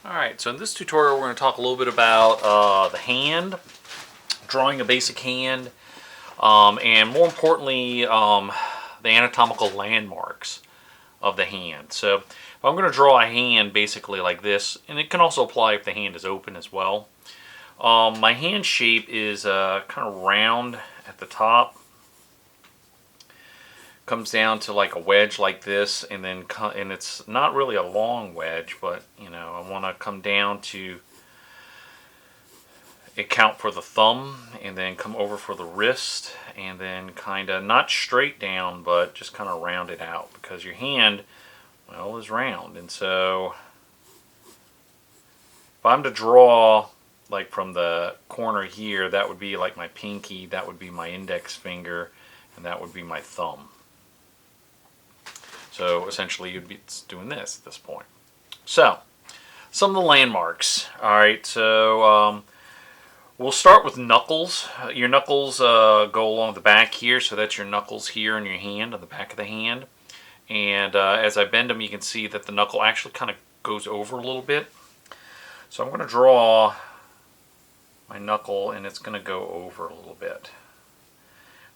Alright, so in this tutorial we're going to talk a little bit about the hand, drawing a basic hand, and more importantly the anatomical landmarks of the hand. So if I'm going to draw a hand basically like this, and it can also apply if the hand is open as well. My hand shape is kind of round at the top, comes down to like a wedge like this, and then and it's not really a long wedge, but I want to come down to account for the thumb, and then come over for the wrist, and then kind of not straight down, but just kind of round it out, because your hand, well, is round. And so if I'm to draw like from the corner here, that would be like my pinky, that would be my index finger, and that would be my thumb. So essentially you'd be doing this at this point. So some of the landmarks. Alright, so we'll start with knuckles. Your knuckles go along the back here, so that's your knuckles here in your hand, on the back of the hand. And as I bend them, you can see that the knuckle actually kind of goes over a little bit. So I'm going to draw my knuckle, and it's going to go over a little bit.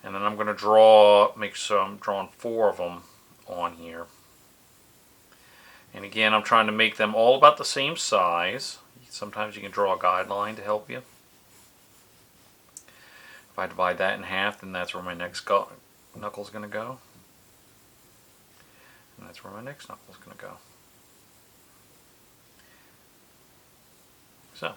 And then I'm going to make sure I'm drawing 4 of them on here. And again, I'm trying to make them all about the same size. Sometimes you can draw a guideline to help you. If I divide that in half, then that's where my next knuckle is going to go. And that's where my next knuckle is going to go. So.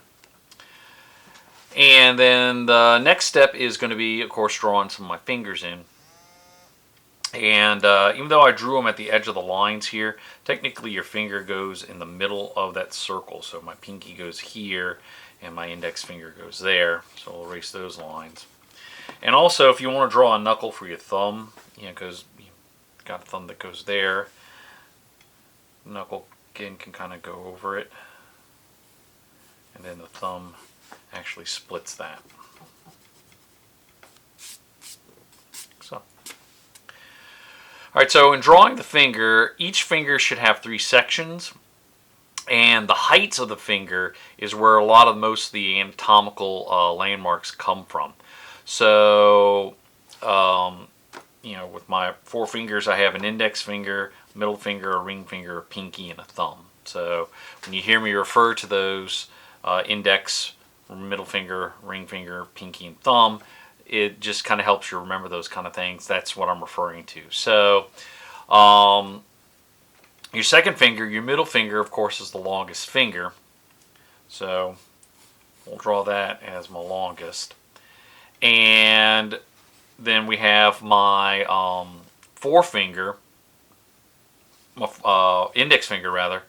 And then the next step is going to be, of course, drawing some of my fingers in. And even though I drew them at the edge of the lines here, technically your finger goes in the middle of that circle. So my pinky goes here, and my index finger goes there. So I'll erase those lines. And also, if you want to draw a knuckle for your thumb, because you've got a thumb that goes there, knuckle again can kind of go over it, and then the thumb actually splits that. So. Alright, so in drawing the finger, each finger should have 3 sections, and the heights of the finger is where most of the anatomical landmarks come from. So, with my 4 fingers, I have an index finger, middle finger, a ring finger, a pinky, and a thumb. So when you hear me refer to those index, middle finger, ring finger, pinky, and thumb, it just kind of helps you remember those kind of things. That's what I'm referring to. So your second finger, your middle finger, of course, is the longest finger. So we'll draw that as my longest. And then we have my forefinger, my index finger rather.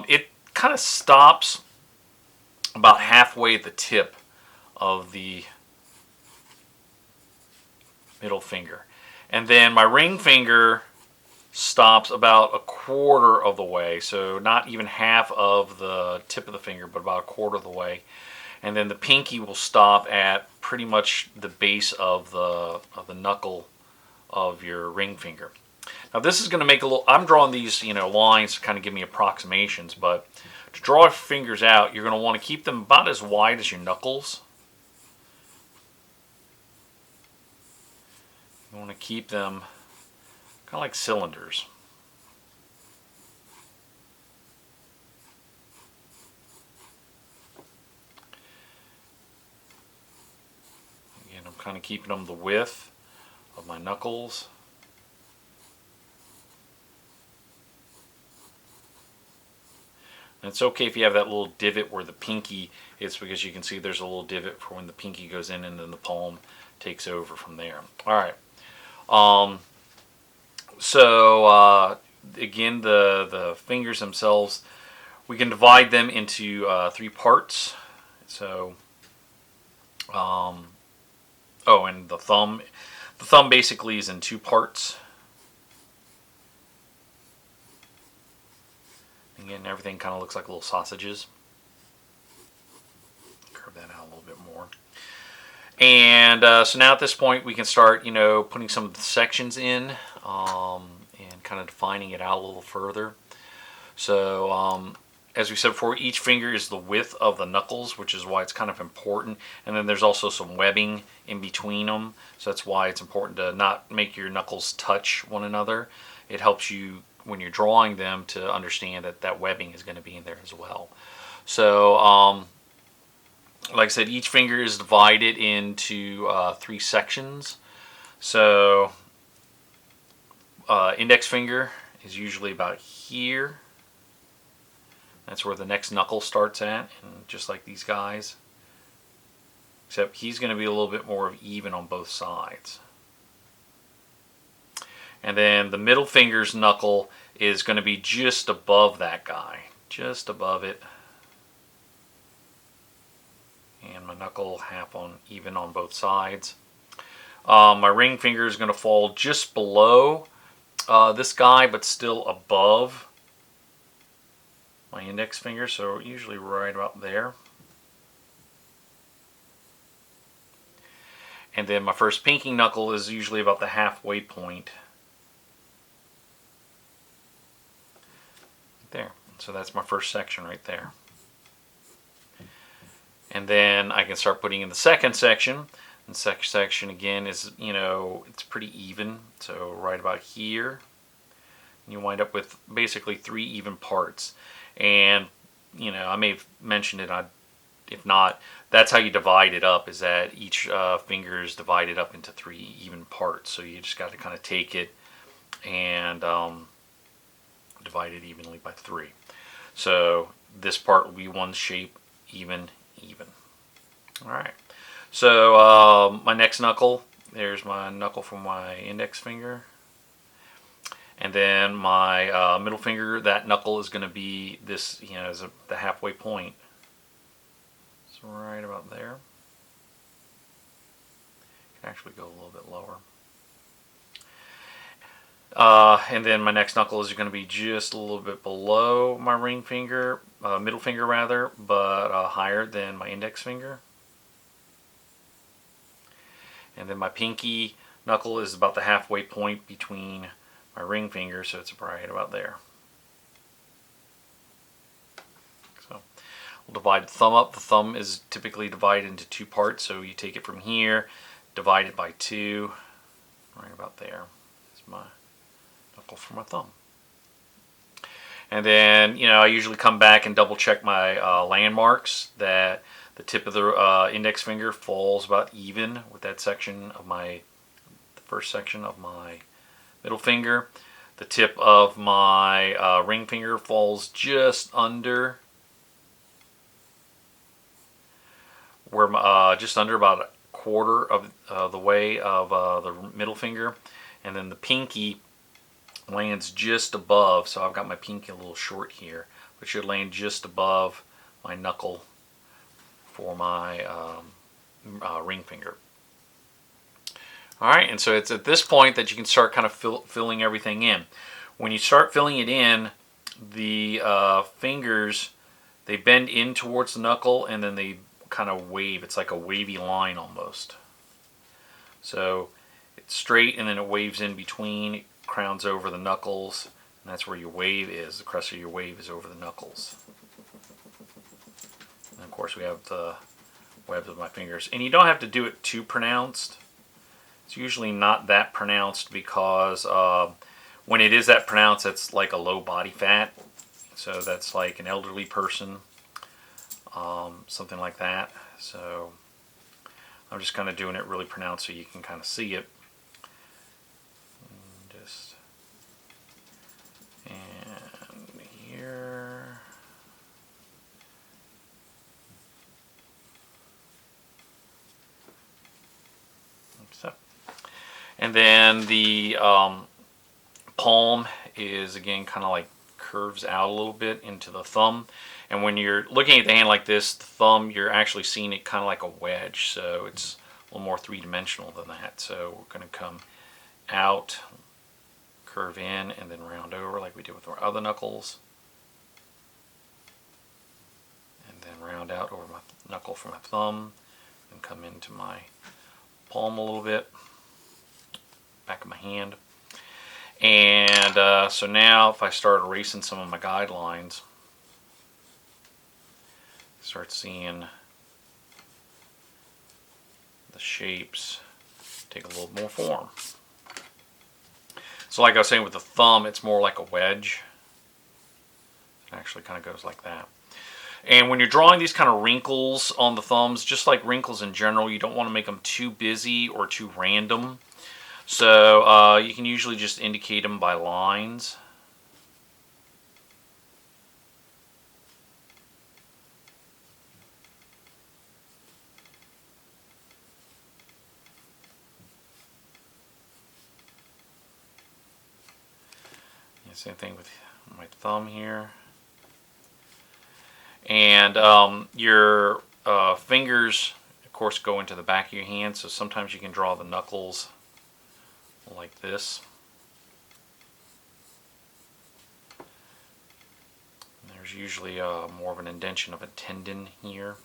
It kind of stops about halfway at the tip of the middle finger. And then my ring finger stops about a quarter of the way, so not even half of the tip of the finger, but about a quarter of the way. And then the pinky will stop at pretty much the base of the knuckle of your ring finger. Now this is going to make a little, I'm drawing these lines to kind of give me approximations, but to draw your fingers out, you're going to want to keep them about as wide as your knuckles. You want to keep them kind of like cylinders. Again, I'm kind of keeping them the width of my knuckles. And it's okay if you have that little divot where the pinky is, because you can see there's a little divot for when the pinky goes in and then the palm takes over from there. Alright. Again, the fingers themselves, we can divide them into 3 parts. So, and the thumb basically is in 2 parts. Again, everything kind of looks like little sausages. Curve that out a little bit more. And so now at this point we can start, putting some of the sections in and kind of defining it out a little further. So as we said before, each finger is the width of the knuckles, which is why it's kind of important. And then there's also some webbing in between them, so that's why it's important to not make your knuckles touch one another. It helps you when you're drawing them to understand that that webbing is going to be in there as well. So, like I said, each finger is divided into 3 sections. So, index finger is usually about here. That's where the next knuckle starts at, and just like these guys. Except he's going to be a little bit more even on both sides. And then the middle finger's knuckle is going to be just above that guy. Just above it. And my knuckle half on even on both sides. My ring finger is going to fall just below this guy, but still above my index finger, so usually right about there. And then my first pinky knuckle is usually about the halfway point. There. So that's my first section right there. And then I can start putting in the second section. And the second section again is, it's pretty even. So right about here. And you wind up with basically 3 even parts. And, I may have mentioned it. If not, that's how you divide it up, is that each finger is divided up into 3 even parts. So you just got to kind of take it and divide it evenly by 3. So this part will be one shape, even. Alright, so my next knuckle, there's my knuckle from my index finger. And then my middle finger, that knuckle is going to be this, is the halfway point. So right about there. Can actually go a little bit lower. And then my next knuckle is going to be just a little bit below my ring finger, middle finger rather, but higher than my index finger. And then my pinky knuckle is about the halfway point between my ring finger, so it's right about there. So we'll divide the thumb up. The thumb is typically divided into 2 parts, so you take it from here, divide it by 2, right about there. That's my knuckle for my thumb. And then, I usually come back and double check my landmarks, that the tip of the index finger falls about even with that section of the first section of my middle finger. The tip of my ring finger falls just under just under about a quarter of the way of the middle finger, and then the pinky lands just above. So I've got my pinky a little short here, but should land just above my knuckle for my ring finger. Alright, and so it's at this point that you can start kind of filling everything in. When you start filling it in, the fingers, they bend in towards the knuckle and then they kind of wave. It's like a wavy line almost. So it's straight and then it waves in between, it crowns over the knuckles, and that's where your wave is. The crest of your wave is over the knuckles. And of course we have the webs of my fingers. And you don't have to do it too pronounced. It's usually not that pronounced because when it is that pronounced, it's like a low body fat. So that's like an elderly person, something like that. So I'm just kind of doing it really pronounced so you can kind of see it. And here. So. And then the palm is again kind of like curves out a little bit into the thumb. And when you're looking at the hand like this, the thumb, you're actually seeing it kind of like a wedge. So it's a little more three-dimensional than that. So we're going to come out, curve in, and then round over like we did with our other knuckles. And then round out over my knuckle for my thumb. And come into my palm a little bit. Back of my hand. And so now if I start erasing some of my guidelines, start seeing the shapes take a little more form. So like I was saying with the thumb, it's more like a wedge. It actually kind of goes like that. And when you're drawing these kind of wrinkles on the thumbs, just like wrinkles in general, you don't want to make them too busy or too random. So you can usually just indicate them by lines. Same thing with my thumb here. And your fingers, of course, go into the back of your hand, so sometimes you can draw the knuckles like this. And there's usually more of an indentation of a tendon here.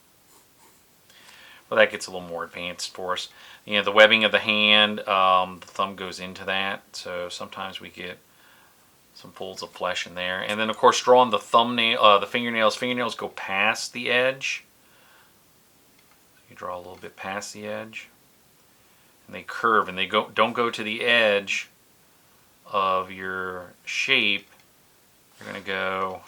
But that gets a little more advanced for us. You know, the webbing of the hand, the thumb goes into that, so sometimes we get some folds of flesh in there. And then of course drawing the thumbnail, the fingernails go past the edge. You draw a little bit past the edge. And they curve and they don't go to the edge of your shape. You're going to go,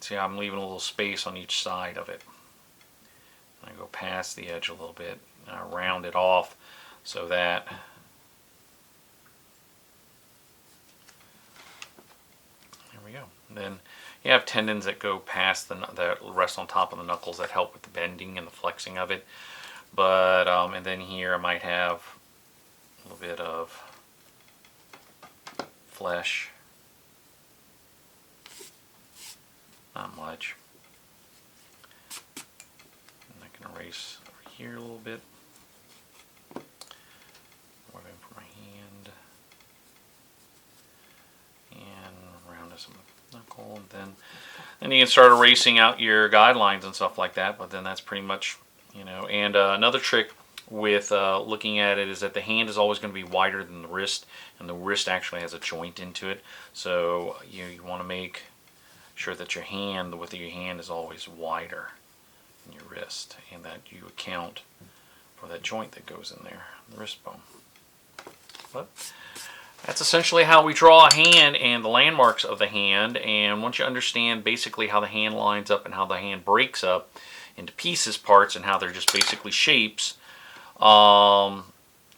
see, I'm leaving a little space on each side of it. I go past the edge a little bit and I round it off so that then you have tendons that go past that rest on top of the knuckles that help with the bending and the flexing of it. But and then here I might have a little bit of flesh, not much. And I can erase over here a little bit. Webbing for my hand and round this up. Knuckle, and then you can start erasing out your guidelines and stuff like that. But then that's pretty much, you know. And another trick with looking at it is that the hand is always going to be wider than the wrist, and the wrist actually has a joint into it. So you want to make sure that your hand, the width of your hand, is always wider than your wrist, and that you account for that joint that goes in there, the wrist bone. But that's essentially how we draw a hand and the landmarks of the hand. And once you understand basically how the hand lines up and how the hand breaks up into pieces, parts, and how they're just basically shapes,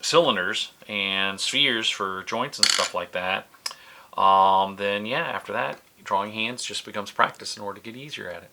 cylinders and spheres for joints and stuff like that, then yeah, after that, drawing hands just becomes practice in order to get easier at it.